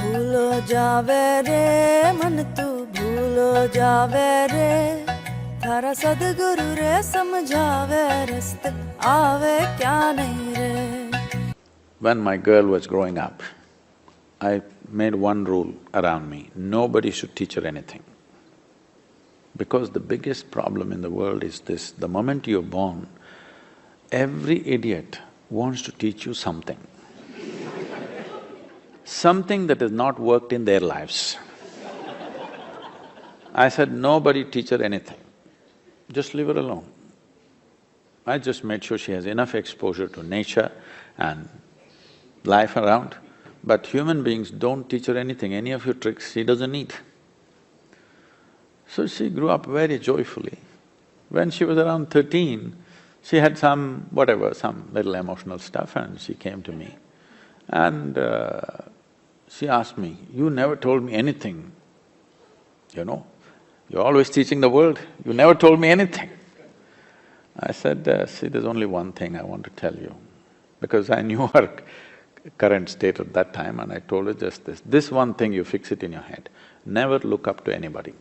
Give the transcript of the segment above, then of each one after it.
भूलो जावे रे मन तू भूलो जावे रे थारा सदगुरु रे समझावे रस्ते आवे क्या नहीं रे। When my girl was growing up, I made one rule around me, nobody should teach her anything. Because the biggest problem in the world is this, the moment you're born, every idiot wants to teach you something. Something that has not worked in their lives. I said, nobody teach her anything, just leave her alone. I just made sure she has enough exposure to nature and life around, but human beings don't teach her anything, any of your tricks she doesn't need. So she grew up very joyfully. When she was around 13, she had some little emotional stuff and she came to me. And she asked me, "You never told me anything, you know, you're always teaching the world, you never told me anything." I said, "See, there's only one thing I want to tell you." Because I knew her current state at that time and I told her just this one thing you fix it in your head, never look up to anybody.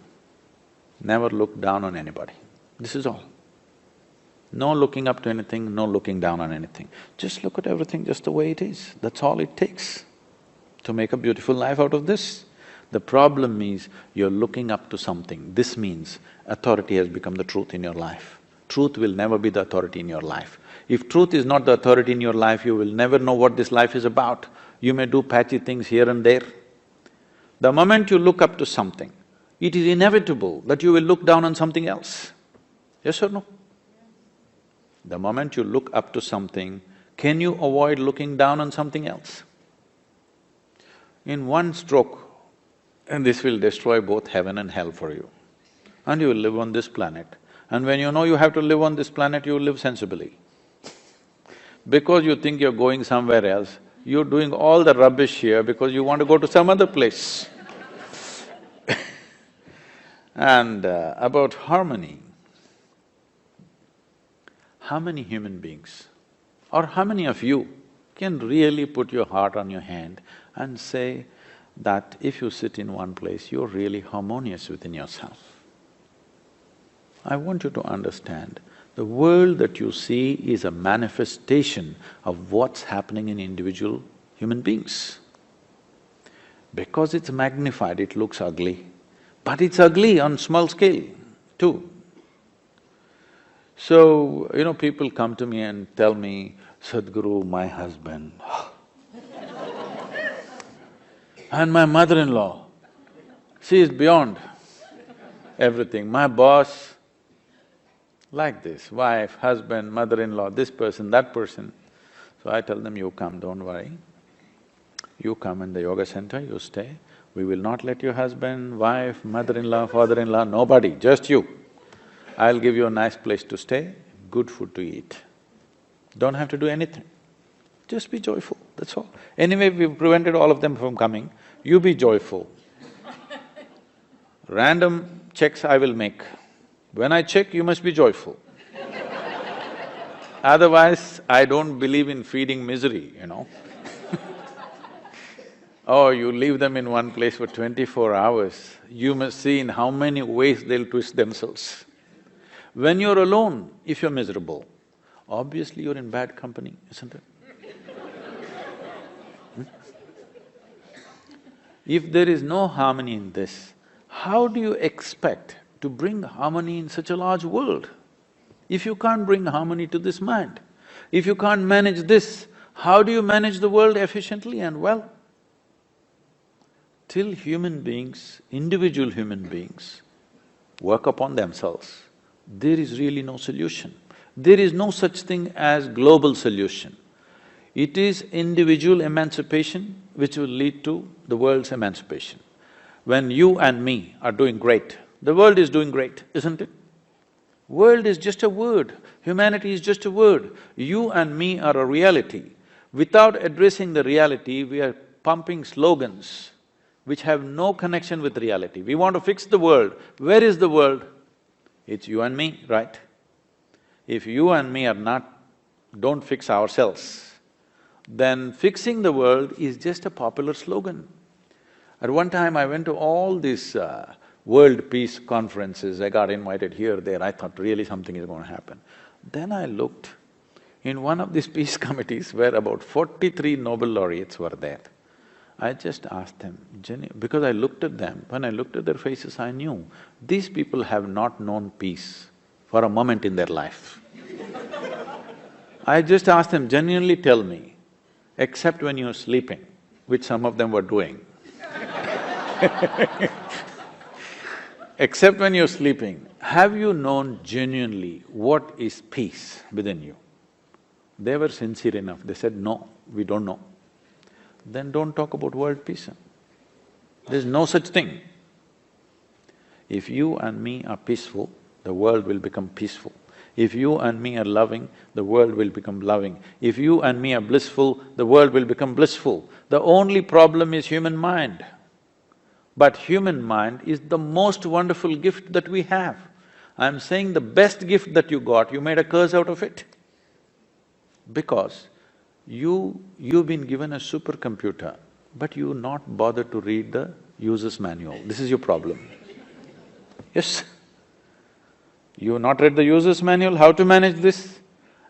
Never look down on anybody. This is all. No looking up to anything, no looking down on anything. Just look at everything just the way it is. That's all it takes to make a beautiful life out of this. The problem is you're looking up to something. This means authority has become the truth in your life. Truth will never be the authority in your life. If truth is not the authority in your life, you will never know what this life is about. You may do patchy things here and there. The moment you look up to something, it is inevitable that you will look down on something else. Yes or no? The moment you look up to something, can you avoid looking down on something else? In one stroke, and this will destroy both heaven and hell for you. And you will live on this planet. And when you know you have to live on this planet, you will live sensibly. Because you think you're going somewhere else, you're doing all the rubbish here because you want to go to some other place. And about harmony, how many human beings or how many of you can really put your heart on your hand and say that if you sit in one place, you're really harmonious within yourself? I want you to understand, the world that you see is a manifestation of what's happening in individual human beings. Because it's magnified, it looks ugly. But it's ugly on small scale too. So, people come to me and tell me, "Sadhguru, my husband and my mother-in-law, she is beyond everything. My boss, like this, wife, husband, mother-in-law, this person, that person." So I tell them, "You come, don't worry. You come in the yoga center, you stay. We will not let your husband, wife, mother-in-law, father-in-law, nobody, just you. I'll give you a nice place to stay, good food to eat. Don't have to do anything. Just be joyful, that's all. Anyway, we've prevented all of them from coming, you be joyful. Random checks I will make. When I check, you must be joyful. Otherwise, I don't believe in feeding misery, Oh, you leave them in one place for 24 hours, you must see in how many ways they'll twist themselves. When you're alone, if you're miserable, obviously you're in bad company, isn't it? If there is no harmony in this, how do you expect to bring harmony in such a large world? If you can't bring harmony to this mind, if you can't manage this, how do you manage the world efficiently and well? Till human beings, individual human beings, work upon themselves, there is really no solution. There is no such thing as global solution. It is individual emancipation which will lead to the world's emancipation. When you and me are doing great, the world is doing great, isn't it? World is just a word, humanity is just a word. You and me are a reality. Without addressing the reality, we are pumping slogans which have no connection with reality. We want to fix the world. Where is the world? It's you and me, right? If you and me don't fix ourselves, then fixing the world is just a popular slogan. At one time I went to all these world peace conferences, I got invited here, there, I thought really something is going to happen. Then I looked, in one of these peace committees where about 43 Nobel laureates were there. I just asked them, because I looked at them, when I looked at their faces, I knew these people have not known peace for a moment in their life. I just asked them, genuinely tell me, except when you're sleeping, which some of them were doing except when you're sleeping, have you known genuinely what is peace within you? They were sincere enough, they said, no, we don't know. Then don't talk about world peace. There's no such thing. If you and me are peaceful, the world will become peaceful. If you and me are loving, the world will become loving. If you and me are blissful, the world will become blissful. The only problem is human mind. But human mind is the most wonderful gift that we have. I'm saying the best gift that you got, you made a curse out of it. Because you've been given a supercomputer, but you not bothered to read the user's manual. This is your problem. Yes. You've not read the user's manual, how to manage this,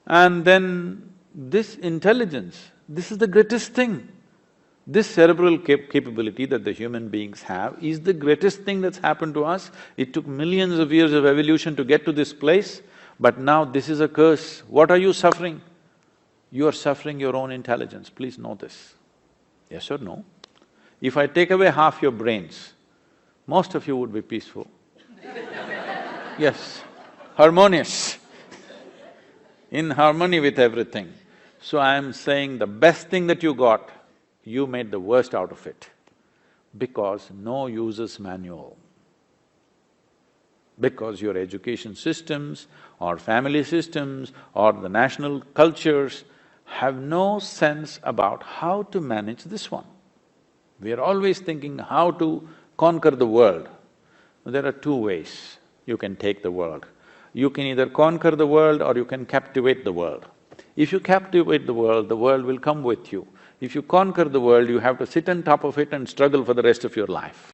and then this intelligence, this is the greatest thing. This cerebral capability that the human beings have is the greatest thing that's happened to us. It took millions of years of evolution to get to this place, but now this is a curse. What are you suffering? You are suffering your own intelligence, please know this. Yes or no? If I take away half your brains, most of you would be peaceful. Yes, harmonious, in harmony with everything. So I am saying the best thing that you got, you made the worst out of it, because no user's manual. Because your education systems or family systems or the national cultures have no sense about how to manage this one. We are always thinking how to conquer the world. There are two ways you can take the world. You can either conquer the world or you can captivate the world. If you captivate the world will come with you. If you conquer the world, you have to sit on top of it and struggle for the rest of your life.